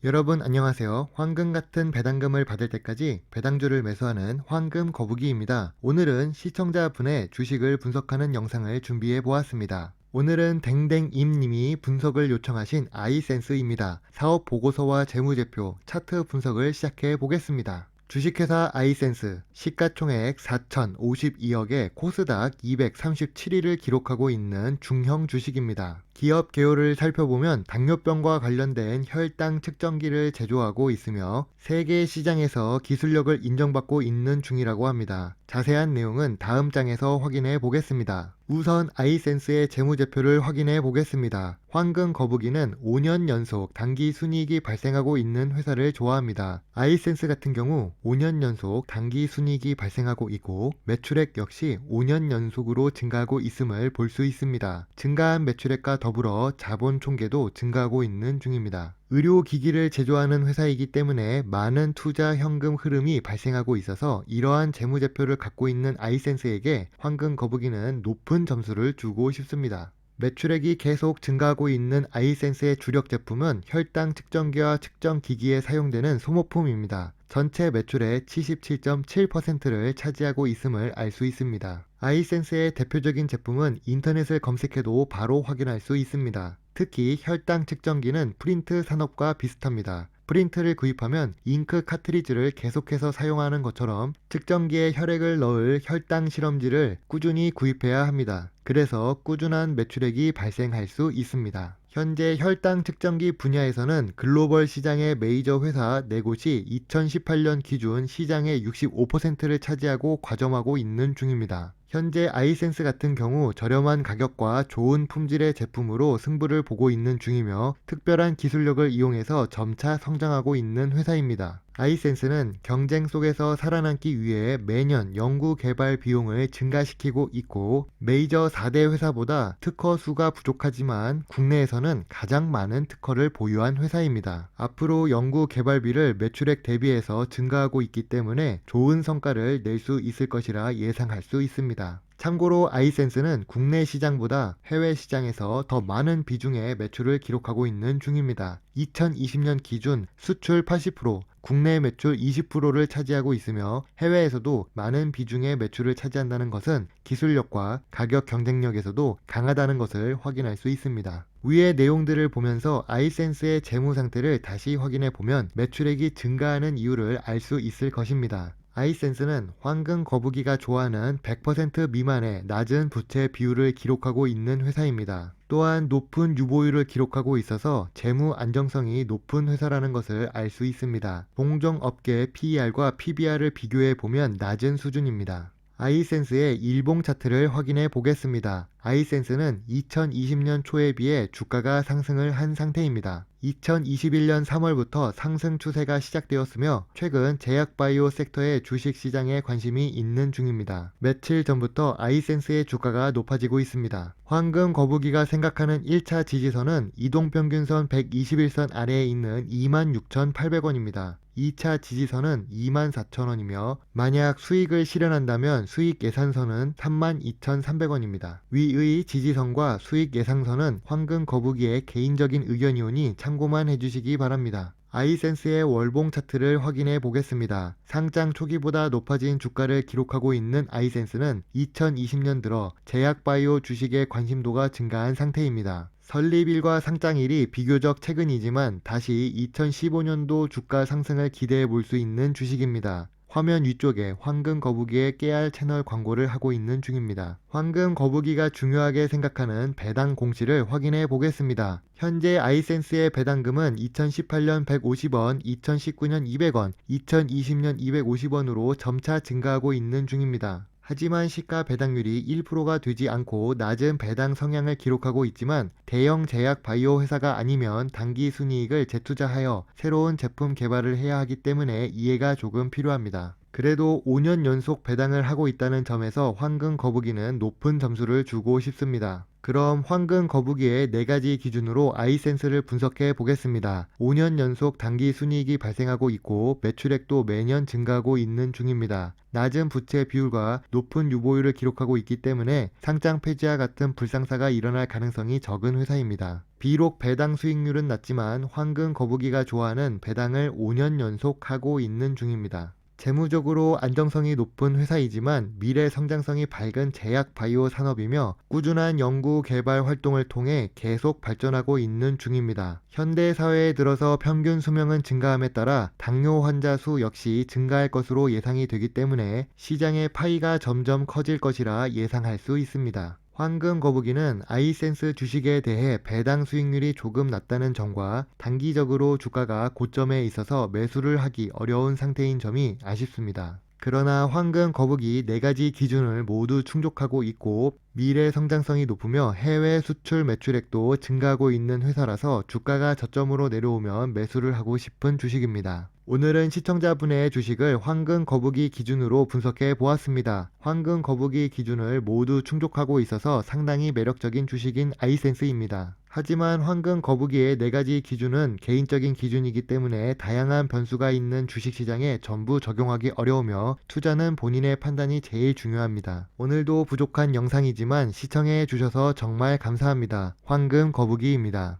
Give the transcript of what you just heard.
여러분 안녕하세요. 황금 같은 배당금을 받을 때까지 배당주를 매수하는 황금 거북이입니다. 오늘은 시청자분의 주식을 분석하는 영상을 준비해 보았습니다. 오늘은 댕댕임님이 분석을 요청하신 아이센스입니다. 사업 보고서와 재무제표, 차트 분석을 시작해 보겠습니다. 주식회사 아이센스 시가총액 4,052억에 코스닥 237위를 기록하고 있는 중형 주식입니다. 기업 개요를 살펴보면 당뇨병과 관련된 혈당 측정기를 제조하고 있으며 세계 시장에서 기술력을 인정받고 있는 중이라고 합니다. 자세한 내용은 다음 장에서 확인해 보겠습니다. 우선 아이센스의 재무제표를 확인해 보겠습니다. 황금 거북이는 5년 연속 단기 순이익이 발생하고 있는 회사를 좋아합니다. 아이센스 같은 경우 5년 연속 단기 순이익이 발생하고 있고 매출액 역시 5년 연속으로 증가하고 있음을 볼 수 있습니다. 증가한 매출액과 더불어 자본 총계도 증가하고 있는 중입니다. 의료기기를 제조하는 회사이기 때문에 많은 투자 현금 흐름이 발생하고 있어서 이러한 재무제표를 갖고 있는 아이센스에게 황금 거북이는 높은 점수를 주고 싶습니다. 매출액이 계속 증가하고 있는 아이센스의 주력 제품은 혈당 측정기와 측정기기에 사용되는 소모품입니다. 전체 매출의 77.7%를 차지하고 있음을 알 수 있습니다. 아이센스의 대표적인 제품은 인터넷을 검색해도 바로 확인할 수 있습니다. 특히 혈당 측정기는 프린트 산업과 비슷합니다. 프린트를 구입하면 잉크 카트리지를 계속해서 사용하는 것처럼 측정기에 혈액을 넣을 혈당 실험지를 꾸준히 구입해야 합니다. 그래서 꾸준한 매출액이 발생할 수 있습니다. 현재 혈당 측정기 분야에서는 글로벌 시장의 메이저 회사 4곳이 2018년 기준 시장의 65%를 차지하고 과점하고 있는 중입니다. 현재 아이센스 같은 경우 저렴한 가격과 좋은 품질의 제품으로 승부를 보고 있는 중이며 특별한 기술력을 이용해서 점차 성장하고 있는 회사입니다. 아이센스는 경쟁 속에서 살아남기 위해 매년 연구 개발 비용을 증가시키고 있고 메이저 4대 회사보다 특허 수가 부족하지만 국내에서는 가장 많은 특허를 보유한 회사입니다. 앞으로 연구 개발비를 매출액 대비해서 증가하고 있기 때문에 좋은 성과를 낼 수 있을 것이라 예상할 수 있습니다. 참고로 아이센스는 국내 시장보다 해외 시장에서 더 많은 비중의 매출을 기록하고 있는 중입니다. 2020년 기준 수출 80%, 국내 매출 20%를 차지하고 있으며 해외에서도 많은 비중의 매출을 차지한다는 것은 기술력과 가격 경쟁력에서도 강하다는 것을 확인할 수 있습니다. 위의 내용들을 보면서 아이센스의 재무 상태를 다시 확인해 보면 매출액이 증가하는 이유를 알 수 있을 것입니다. 아이센스는 황금 거북이가 좋아하는 100% 미만의 낮은 부채 비율을 기록하고 있는 회사입니다. 또한 높은 유보율을 기록하고 있어서 재무 안정성이 높은 회사라는 것을 알 수 있습니다. 동종업계 PER과 PBR을 비교해 보면 낮은 수준입니다. 아이센스의 일봉 차트를 확인해 보겠습니다. 아이센스는 2020년 초에 비해 주가가 상승을 한 상태입니다. 2021년 3월부터 상승 추세가 시작되었으며 최근 제약바이오 섹터의 주식 시장에 관심이 있는 중입니다. 며칠 전부터 아이센스의 주가가 높아지고 있습니다. 황금 거북이가 생각하는 1차 지지선은 이동평균선 121선 아래에 있는 26,800원입니다. 2차 지지선은 24,000원이며 만약 수익을 실현한다면 수익 예산선은 32,300원입니다. 위의 지지선과 수익 예상선은 황금 거북이의 개인적인 의견이오니 참고만 해주시기 바랍니다. 아이센스의 월봉 차트를 확인해 보겠습니다. 상장 초기보다 높아진 주가를 기록하고 있는 아이센스는 2020년 들어 제약바이오 주식의 관심도가 증가한 상태입니다. 설립일과 상장일이 비교적 최근이지만 다시 2015년도 주가 상승을 기대해 볼 수 있는 주식입니다. 화면 위쪽에 황금 거북이의 깨알 채널 광고를 하고 있는 중입니다. 황금 거북이가 중요하게 생각하는 배당 공시를 확인해 보겠습니다. 현재 아이센스의 배당금은 2018년 150원, 2019년 200원, 2020년 250원으로 점차 증가하고 있는 중입니다. 하지만 시가 배당률이 1%가 되지 않고 낮은 배당 성향을 기록하고 있지만 대형 제약 바이오 회사가 아니면 단기 순이익을 재투자하여 새로운 제품 개발을 해야 하기 때문에 이해가 조금 필요합니다. 그래도 5년 연속 배당을 하고 있다는 점에서 황금 거북이는 높은 점수를 주고 싶습니다. 그럼 황금 거북이의 4가지 기준으로 아이센스를 분석해 보겠습니다. 5년 연속 단기 순이익이 발생하고 있고 매출액도 매년 증가하고 있는 중입니다. 낮은 부채 비율과 높은 유보율을 기록하고 있기 때문에 상장 폐지와 같은 불상사가 일어날 가능성이 적은 회사입니다. 비록 배당 수익률은 낮지만 황금 거북이가 좋아하는 배당을 5년 연속 하고 있는 중입니다. 재무적으로 안정성이 높은 회사이지만 미래 성장성이 밝은 제약 바이오 산업이며 꾸준한 연구 개발 활동을 통해 계속 발전하고 있는 중입니다. 현대 사회에 들어서 평균 수명은 증가함에 따라 당뇨 환자 수 역시 증가할 것으로 예상이 되기 때문에 시장의 파이가 점점 커질 것이라 예상할 수 있습니다. 황금 거북이는 아이센스 주식에 대해 배당 수익률이 조금 낮다는 점과 단기적으로 주가가 고점에 있어서 매수를 하기 어려운 상태인 점이 아쉽습니다. 그러나 황금 거북이 4가지 기준을 모두 충족하고 있고 미래 성장성이 높으며 해외 수출 매출액도 증가하고 있는 회사라서 주가가 저점으로 내려오면 매수를 하고 싶은 주식입니다. 오늘은 시청자분의 주식을 황금 거북이 기준으로 분석해 보았습니다. 황금 거북이 기준을 모두 충족하고 있어서 상당히 매력적인 주식인 아이센스입니다. 하지만 황금 거북이의 4가지 기준은 개인적인 기준이기 때문에 다양한 변수가 있는 주식시장에 전부 적용하기 어려우며 투자는 본인의 판단이 제일 중요합니다. 오늘도 부족한 영상이지만 시청해 주셔서 정말 감사합니다. 황금 거북이입니다.